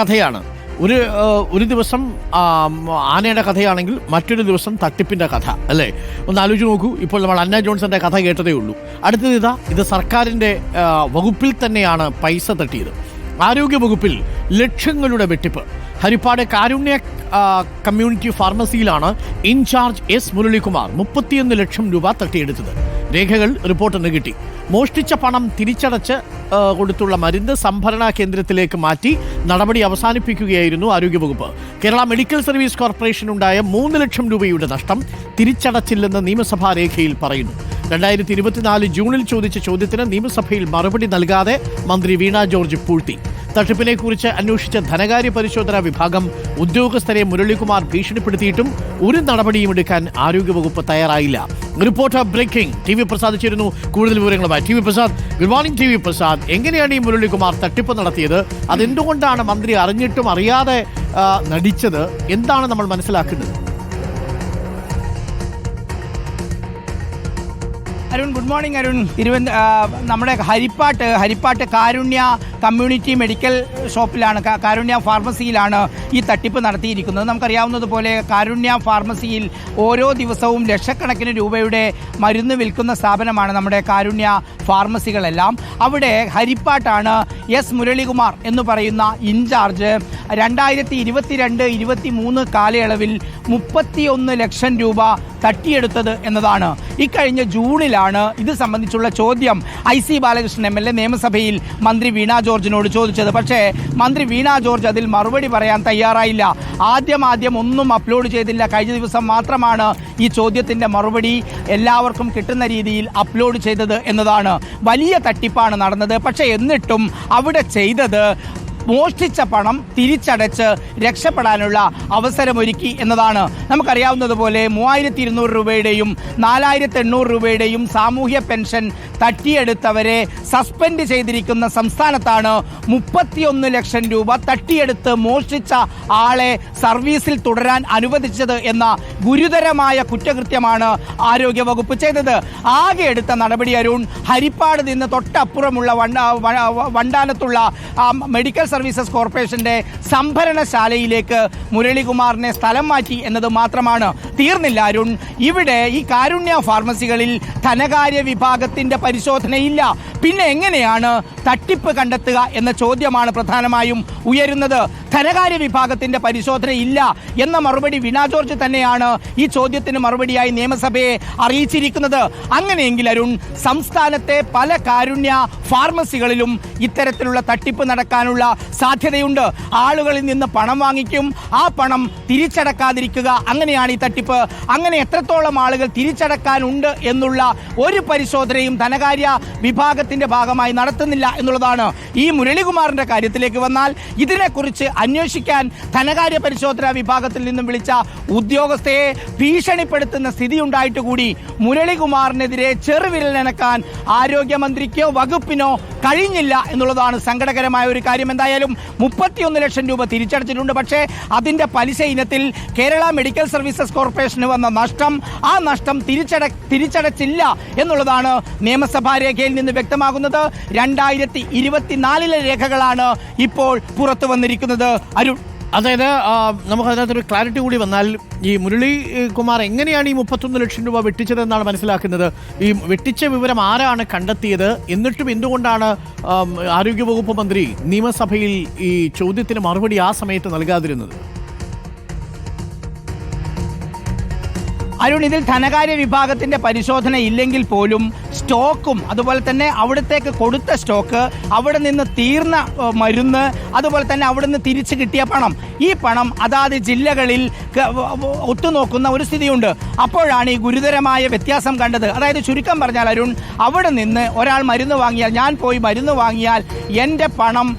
കഥയാണ്. ഒരു ദിവസം ആനയുടെ കഥയാണെങ്കിൽ മറ്റൊരു ദിവസം തട്ടിപ്പിൻ്റെ കഥ, അല്ലേ? ഒന്ന് ആലോചിച്ച് നോക്കൂ. ഇപ്പോൾ നമ്മൾ അന്ന ജോൺസന്റെ കഥ കേട്ടതേ ഉള്ളൂ. അടുത്തത് ഇത് സർക്കാരിൻ്റെ വകുപ്പിൽ തന്നെയാണ് പൈസ തട്ടിയത്. ആരോഗ്യ വകുപ്പിൽ ലക്ഷങ്ങളുടെ വെട്ടിപ്പ്. ഹരിപ്പാട് കാരുണ്യ കമ്മ്യൂണിറ്റി ഫാർമസിയിലാണ് ഇൻചാർജ് എസ് മുരളികുമാർ 31 ലക്ഷം രൂപ തട്ടിയെടുത്തത്. രേഖകൾ റിപ്പോർട്ടിന് കിട്ടി. മോഷ്ടിച്ച പണം തിരിച്ചടച്ച് കൊടുത്തുള്ള മരുന്ന് സംഭരണ കേന്ദ്രത്തിലേക്ക് മാറ്റി നടപടി അവസാനിപ്പിക്കുകയായിരുന്നു ആരോഗ്യവകുപ്പ്. കേരള മെഡിക്കൽ സർവീസ് കോർപ്പറേഷനുണ്ടായ 3 ലക്ഷം രൂപയുടെ നഷ്ടം തിരിച്ചടച്ചില്ലെന്ന് നിയമസഭാ രേഖയിൽ പറയുന്നു. 2024 ജൂണിൽ ചോദിച്ച ചോദ്യത്തിന് നിയമസഭയിൽ മറുപടി നൽകാതെ മന്ത്രി വീണ ജോർജ് പൂഴ്ത്തി. തട്ടിപ്പിനെ കുറിച്ച് അന്വേഷിച്ച ധനകാര്യ പരിശോധനാ വിഭാഗം ഉദ്യോഗസ്ഥരെ മുരളികുമാർ ഭീഷണിപ്പെടുത്തിയിട്ടും ഒരു നടപടിയും എടുക്കാൻ ആരോഗ്യവകുപ്പ് തയ്യാറായില്ല. Reporter breaking. TV പ്രസാദ് ചേരുന്നു കൂടുതൽ വിവരങ്ങളുമായി. TV Prasad, good morning. TV Prasad, എങ്ങനെയാണ് ഈ മുരളികുമാർ തട്ടിപ്പ് നടത്തിയത്? അതെന്തുകൊണ്ടാണ് മന്ത്രി അറിഞ്ഞിട്ടും അറിയാതെ നടിച്ചത്? എന്താണ് നമ്മൾ മനസ്സിലാക്കുന്നത്? Arun, good morning Arun. നമ്മുടെ ഹരിപ്പാട്ട് കാരുണ്യ കമ്മ്യൂണിറ്റി മെഡിക്കൽ ഷോപ്പിലാണ്, കാരുണ്യ ഫാർമസിയിലാണ് ഈ തട്ടിപ്പ് നടത്തിയിരിക്കുന്നത്. നമുക്കറിയാവുന്നതുപോലെ കാരുണ്യ ഫാർമസിയിൽ ഓരോ ദിവസവും ലക്ഷക്കണക്കിന് രൂപയുടെ മരുന്ന് വിൽക്കുന്ന സ്ഥാപനമാണ് നമ്മുടെ കാരുണ്യ ഫാർമസികളെല്ലാം. അവിടെ ഹരിപ്പാട്ടാണ് എസ് മുരളികുമാർ എന്ന് പറയുന്ന ഇൻചാർജ് 2022-23 കാലയളവിൽ 31 ലക്ഷം രൂപ തട്ടിയെടുത്തത് എന്നതാണ്. ഇക്കഴിഞ്ഞ ജൂണിലാണ് ഇത് സംബന്ധിച്ചുള്ള ചോദ്യം IC ബാലകൃഷ്ണൻ MLA നിയമസഭയിൽ മന്ത്രി വീണ ജോർജിനോട് ചോദിച്ചത്. പക്ഷേ മന്ത്രി വീണ ജോർജ് അതിൽ മറുപടി പറയാൻ തയ്യാറായില്ല. ആദ്യം ഒന്നും അപ്ലോഡ് ചെയ്തില്ല. കഴിഞ്ഞ ദിവസം മാത്രമാണ് ഈ ചോദ്യത്തിൻ്റെ മറുപടി എല്ലാവർക്കും കിട്ടുന്ന രീതിയിൽ അപ്ലോഡ് ചെയ്തത് എന്നതാണ്. വലിയ തട്ടിപ്പാണ് നടന്നത്. പക്ഷേ എന്നിട്ടും അവിടെ ചെയ്തത് മോഷ്ടിച്ച പണം തിരിച്ചടച്ച് രക്ഷപ്പെടാനുള്ള അവസരമൊരുക്കി എന്നതാണ്. നമുക്കറിയാവുന്നതുപോലെ 3200 രൂപയുടെയും 4800 രൂപയുടെയും സാമൂഹ്യ പെൻഷൻ തട്ടിയെടുത്തവരെ സസ്പെൻഡ് ചെയ്തിരിക്കുന്ന സംസ്ഥാനത്താണ് 31 ലക്ഷം രൂപ തട്ടിയെടുത്ത് മോഷ്ടിച്ച ആളെ സർവീസിൽ തുടരാൻ അനുവദിച്ചത് എന്ന ഗുരുതരമായ കുറ്റകൃത്യമാണ് ആരോഗ്യവകുപ്പ് ചെയ്തത്. ആകെ എടുത്ത നടപടി അരുൺ, ഹരിപ്പാട് നിന്ന് തൊട്ടപ്പുറമുള്ള വണ്ടാനത്തുള്ള മെഡിക്കൽ സർവീസസ് കോർപ്പറേഷന്റെ സംഭരണശാലയിലേക്ക് മുരളികുമാറിനെ സ്ഥലം മാറ്റി എന്നത് മാത്രമാണ്. തീർന്നില്ല അരുൺ. ഇവിടെ ഈ കാരുണ്യ ഫാർമസികളിൽ ധനകാര്യ വിഭാഗത്തിന്റെ പരിശോധനയില്ല. പിന്നെ എങ്ങനെയാണ് തട്ടിപ്പ് കണ്ടെത്തുക എന്ന ചോദ്യമാണ് പ്രധാനമായും ഉയരുന്നത്. ധനകാര്യ വിഭാഗത്തിന്റെ പരിശോധന ഇല്ല എന്ന മറുപടി വീണ ജോർജ് തന്നെയാണ് ഈ ചോദ്യത്തിന് മറുപടിയായി നിയമസഭയെ അറിയിച്ചിരിക്കുന്നത്. അങ്ങനെയെങ്കിൽ അരുൺ, സംസ്ഥാനത്തെ പല കാരുണ്യ ഫാർമസികളിലും ഇത്തരത്തിലുള്ള തട്ടിപ്പ് നടക്കാനുള്ള സാധ്യതയുണ്ട്. ആളുകളിൽ നിന്ന് പണം വാങ്ങിക്കും, ആ പണം തിരിച്ചടക്കാതിരിക്കുക, അങ്ങനെയാണ് ഈ തട്ടിപ്പ്. അങ്ങനെ എത്രത്തോളം ആളുകൾ തിരിച്ചടക്കാനുണ്ട് എന്നുള്ള ഒരു പരിശോധനയും ധനകാര്യ വിഭാഗത്തിന്റെ ഭാഗമായി നടത്തുന്നില്ല എന്നുള്ളതാണ്. ഈ മുരളികുമാറിന്റെ കാര്യത്തിലേക്ക് വന്നാൽ ഇതിനെക്കുറിച്ച് അന്വേഷിക്കാൻ ധനകാര്യ പരിശോധനാ വിഭാഗത്തിൽ നിന്നും വിളിച്ച ഉദ്യോഗസ്ഥയെ ഭീഷണിപ്പെടുത്തുന്ന സ്ഥിതിയുണ്ടായിട്ട് കൂടി മുരളികുമാറിനെതിരെ ചെറുവിരലനക്കാൻ ആരോഗ്യമന്ത്രിക്കോ വകുപ്പിനോ കഴിഞ്ഞില്ല എന്നുള്ളതാണ് സങ്കടകരമായ ഒരു കാര്യം. എന്തായാലും 31 ലക്ഷം രൂപ തിരിച്ചടച്ചിട്ടുണ്ട്. പക്ഷേ അതിന്റെ പലിശ ഇനത്തിൽ കേരള മെഡിക്കൽ സർവീസസ് കോർപ്പറേഷന് വന്ന നഷ്ടം, ആ നഷ്ടം തിരിച്ചടച്ചില്ല എന്നുള്ളതാണ് നിയമസഭാ രേഖയിൽ നിന്ന് വ്യക്തമാകുന്നത്. 2024 രേഖകളാണ് ഇപ്പോൾ പുറത്തു വന്നിരിക്കുന്നത് അരുൺ. അതായത് നമുക്ക് അതിനകത്തൊരു ക്ലാരിറ്റി കൂടി വന്നാൽ, ഈ മുരളികുമാർ എങ്ങനെയാണ് ഈ 31 ലക്ഷം രൂപ വെട്ടിച്ചതെന്നാണ് മനസ്സിലാക്കുന്നത്. ഈ വെട്ടിച്ച വിവരം ആരാണ് കണ്ടെത്തിയത്? എന്നിട്ടും എന്തുകൊണ്ടാണ് ആരോഗ്യവകുപ്പ് മന്ത്രി നിയമസഭയിൽ ഈ ചോദ്യത്തിന് മറുപടി ആ സമയത്ത് നൽകാതിരുന്നത്? അരുൺ, ഇതിൽ ധനകാര്യ വിഭാഗത്തിന്റെ പരിശോധന ഇല്ലെങ്കിൽ പോലും സ്റ്റോക്കും അതുപോലെ തന്നെ അവിടത്തേക്ക് കൊടുത്ത സ്റ്റോക്ക്, അവിടെ നിന്ന് തീർന്ന മരുന്ന്, അതുപോലെ തന്നെ അവിടെ നിന്ന് തിരിച്ചു കിട്ടിയ പണം, ഈ പണം അതാത് ജില്ലകളിൽ ഒത്തുനോക്കുന്ന ഒരു സ്ഥിതിയുണ്ട്. അപ്പോഴാണ് ഈ ഗുരുതരമായ വ്യത്യാസം കണ്ടത്. അതായത് ചുരുക്കം പറഞ്ഞാൽ അരുൺ, അവിടെ നിന്ന് ഒരാൾ മരുന്ന് വാങ്ങിയാൽ, ഞാൻ പോയി മരുന്ന് വാങ്ങിയാൽ എൻ്റെ പണം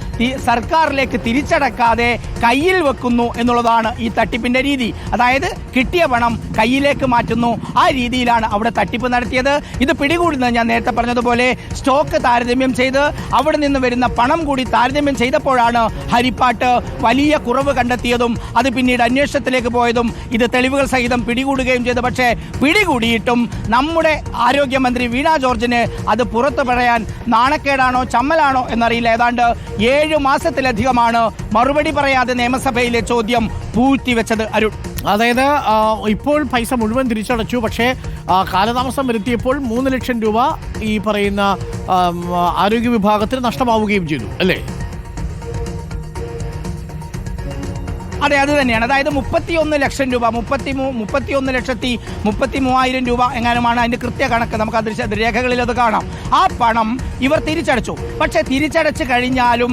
സർക്കാരിലേക്ക് തിരിച്ചടക്കാതെ കയ്യിൽ വെക്കുന്നു എന്നുള്ളതാണ് ഈ തട്ടിപ്പിന്റെ രീതി. അതായത് കിട്ടിയ പണം കയ്യിലേക്ക് മാറ്റുന്നു. ആ രീതിയിലാണ് അവിടെ തട്ടിപ്പ് നടത്തിയത്. ഇത് പിടികൂടുന്നത് ഞാൻ നേരത്തെ പറഞ്ഞതുപോലെ സ്റ്റോക്ക് താരതമ്യം ചെയ്ത് അവിടെ നിന്ന് വരുന്ന പണം കൂടി താരതമ്യം ചെയ്തപ്പോഴാണ് ഹരിപ്പാട്ട് വലിയ കുറവ് കണ്ടെത്തിയതും അത് പിന്നീട് അന്വേഷണത്തിലേക്ക് പോയതും ഇത് തെളിവുകൾ സഹിതം പിടികൂടുകയും ചെയ്തു. പക്ഷേ പിടികൂടിയിട്ടും നമ്മുടെ ആരോഗ്യമന്ത്രി വീണ ജോർജിന് അത് പുറത്തു പറയാൻ നാണക്കേടാണോ ചമ്മലാണോ എന്നറിയില്ല. ഏതാണ്ട് 7 മാസത്തിലധികമാണ് മറുപടി പറയാതെ നിയമസഭയിലെ ചോദ്യം പൂഴ്ത്തിവെച്ചത്. അരുൺ, അതായത് ഇപ്പോൾ പൈസ മുഴുവൻ തിരിച്ചടച്ചു, പക്ഷേ കാലതാമസം വരുത്തിയപ്പോൾ 3 ലക്ഷം രൂപ ഈ പറയുന്ന ആരോഗ്യ വിഭാഗത്തിന് നഷ്ടമാവുകയും ചെയ്തു അല്ലേ? അതെ, അത് തന്നെയാണ്. അതായത് 31 ലക്ഷം രൂപ 31,33,000 രൂപ എങ്ങാനുമാണ് അതിന്റെ കൃത്യ കണക്ക്. നമുക്ക് അത് രേഖകളിൽ അത് കാണാം. ആ പണം ഇവർ തിരിച്ചടച്ചു. പക്ഷെ തിരിച്ചടച്ചു കഴിഞ്ഞാലും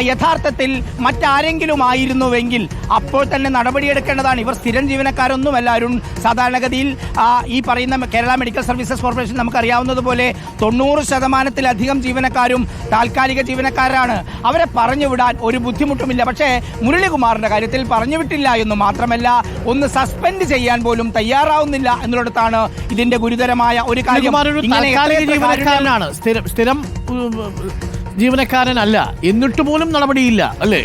യഥാർത്ഥത്തിൽ മറ്റാരെങ്കിലും ആയിരുന്നുവെങ്കിൽ അപ്പോൾ തന്നെ നടപടിയെടുക്കേണ്ടതാണ്. ഇവർ സ്ഥിരം ജീവനക്കാരൊന്നുമല്ല അരുൺ. സാധാരണഗതിയിൽ ഈ പറയുന്ന കേരള മെഡിക്കൽ സർവീസസ് കോർപ്പറേഷൻ നമുക്കറിയാവുന്നതുപോലെ 90% ജീവനക്കാരും താൽക്കാലിക ജീവനക്കാരാണ്. അവരെ പറഞ്ഞു വിടാൻ ഒരു ബുദ്ധിമുട്ടുമില്ല. പക്ഷേ മുരളികുമാറിന്റെ കാര്യത്തിൽ പറഞ്ഞു വിട്ടില്ല എന്ന് മാത്രമല്ല, ഒന്ന് സസ്പെൻഡ് ചെയ്യാൻ പോലും തയ്യാറാവുന്നില്ല എന്നുള്ളതാണ് ഇതിന്റെ ഗുരുതരമായ ഒരു കാര്യം. ജീവനക്കാരനാണ്, സ്ഥിരം ജീവനക്കാരനല്ല, എന്നിട്ട് പോലും നടപടിയില്ല അല്ലേ?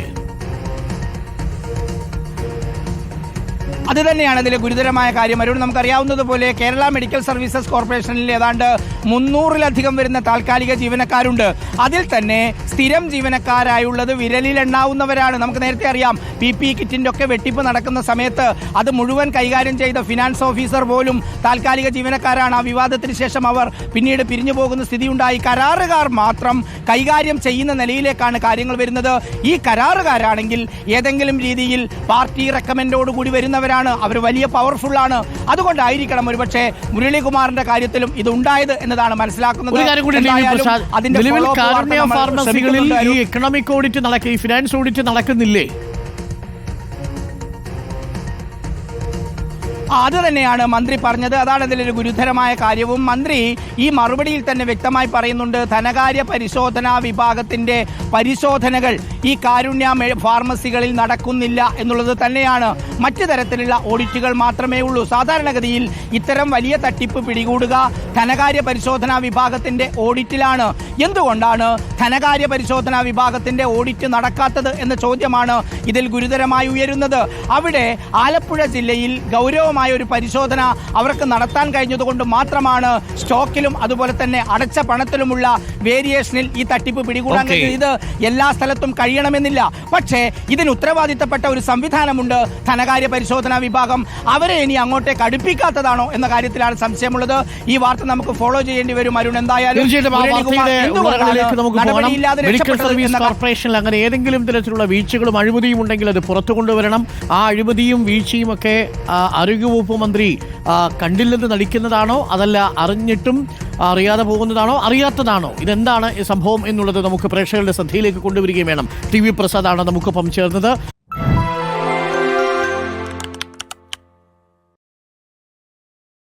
അത് തന്നെയാണ് അതിലെ ഗുരുതരമായ കാര്യം. അരുൺ, നമുക്കറിയാവുന്നതുപോലെ കേരള മെഡിക്കൽ സർവീസസ് കോർപ്പറേഷനിൽ ഏതാണ്ട് 300-ലധികം വരുന്ന താൽക്കാലിക ജീവനക്കാരുണ്ട്. അതിൽ തന്നെ സ്ഥിരം ജീവനക്കാരായുള്ളത് വിരലിലെണ്ണാവുന്നവരാണ്. നമുക്ക് നേരത്തെ അറിയാം, PPE കിറ്റിന്റെ ഒക്കെ വെട്ടിപ്പ് നടക്കുന്ന സമയത്ത് അത് മുഴുവൻ കൈകാര്യം ചെയ്ത ഫിനാൻസ് ഓഫീസർ പോലും താൽക്കാലിക ജീവനക്കാരാണ്. ആ വിവാദത്തിന് ശേഷം അവർ പിന്നീട് പിരിഞ്ഞു പോകുന്ന സ്ഥിതിയുണ്ടായി. കരാറുകാർ മാത്രം കൈകാര്യം ചെയ്യുന്ന നിലയിലേക്കാണ് കാര്യങ്ങൾ വരുന്നത്. ഈ കരാറുകാരാണെങ്കിൽ ഏതെങ്കിലും രീതിയിൽ പാർട്ടി റെക്കമെൻഡോടുകൂടി വരുന്നവരാണ്. അവർ വലിയ പവർഫുൾ ആണ്. അതുകൊണ്ടായിരിക്കണം ഒരുപക്ഷെ മുരളികുമാറിന്റെ കാര്യത്തിലും ഇത് ഉണ്ടായത് എന്നതാണ് മനസ്സിലാക്കുന്നത്. ഫാർമസികളിൽ ഈ എക്കണോമിക് ഓഡിറ്റ് ഈ ഫിനാൻസ് ഓഡിറ്റ് നടക്കുന്നില്ലേ? അത് തന്നെയാണ് മന്ത്രി പറഞ്ഞത്. അതാണ് ഇതിലൊരു ഗുരുതരമായ കാര്യവും. മന്ത്രി ഈ മറുപടിയിൽ തന്നെ വ്യക്തമായി പറയുന്നുണ്ട്, ധനകാര്യ പരിശോധനാ വിഭാഗത്തിന്റെ പരിശോധനകൾ ഈ കാരുണ്യ ഫാർമസികളിൽ നടക്കുന്നില്ല എന്നുള്ളത് തന്നെയാണ്. മറ്റു തരത്തിലുള്ള ഓഡിറ്റുകൾ മാത്രമേ ഉള്ളൂ. സാധാരണഗതിയിൽ ഇത്തരം വലിയ തട്ടിപ്പ് പിടികൂടുക ധനകാര്യ പരിശോധനാ വിഭാഗത്തിന്റെ ഓഡിറ്റിലാണ്. എന്തുകൊണ്ടാണ് ധനകാര്യ പരിശോധനാ വിഭാഗത്തിന്റെ ഓഡിറ്റ് നടക്കാത്തത് എന്ന ചോദ്യമാണ് ഇതിൽ ഗുരുതരമായി ഉയരുന്നത്. അവിടെ ആലപ്പുഴ ജില്ലയിൽ ഗൗരവമായ ഒരു പരിശോധന അവർക്ക് നടത്താൻ കഴിഞ്ഞതുകൊണ്ട് മാത്രമാണ് സ്റ്റോക്കിലും അതുപോലെ തന്നെ അടച്ച പണത്തിലുമുള്ള വേരിയേഷനിൽ ഈ തട്ടിപ്പ് പിടികൂടാൻ കഴിഞ്ഞത്. ഇത് എല്ലാ സ്ഥലത്തും കഴിയണമെന്നില്ല. പക്ഷേ ഇതിന് ഉത്തരവാദിത്തപ്പെട്ട ഒരു സംവിധാനമുണ്ട്, ധനകാര്യ പരിശോധനാ വിഭാഗം. അവരെ ഇനി അങ്ങോട്ടേക്ക് അടുപ്പിക്കാത്തതാണോ എന്ന കാര്യത്തിലാണ് സംശയമുള്ളത്. ഈ വാർത്ത നമുക്ക് ഫോളോ ചെയ്യേണ്ടി വരും അരുൺ. എന്തായാലും മെഡിക്കൽ സർവീസ് കോർപ്പറേഷനിൽ അങ്ങനെ ഏതെങ്കിലും തരത്തിലുള്ള വീഴ്ചകളും അഴിമതിയും ഉണ്ടെങ്കിൽ അത് പുറത്തു കൊണ്ടുവരണം. ആ അഴിമതിയും വീഴ്ചയും ഒക്കെ ആരോഗ്യവകുപ്പ് മന്ത്രി കണ്ടില്ലെന്ന് നടിക്കുന്നതാണോ, അതല്ല അറിഞ്ഞിട്ടും അറിയാതെ പോകുന്നതാണോ, അറിയാത്തതാണോ, ഇതെന്താണ് ഈ സംഭവം എന്നുള്ളത് നമുക്ക് പ്രേക്ഷകരുടെ ശ്രദ്ധയിലേക്ക് കൊണ്ടുവരികയും വേണം. TV പ്രസാദാണ് നമുക്കൊപ്പം ചേർന്നത്.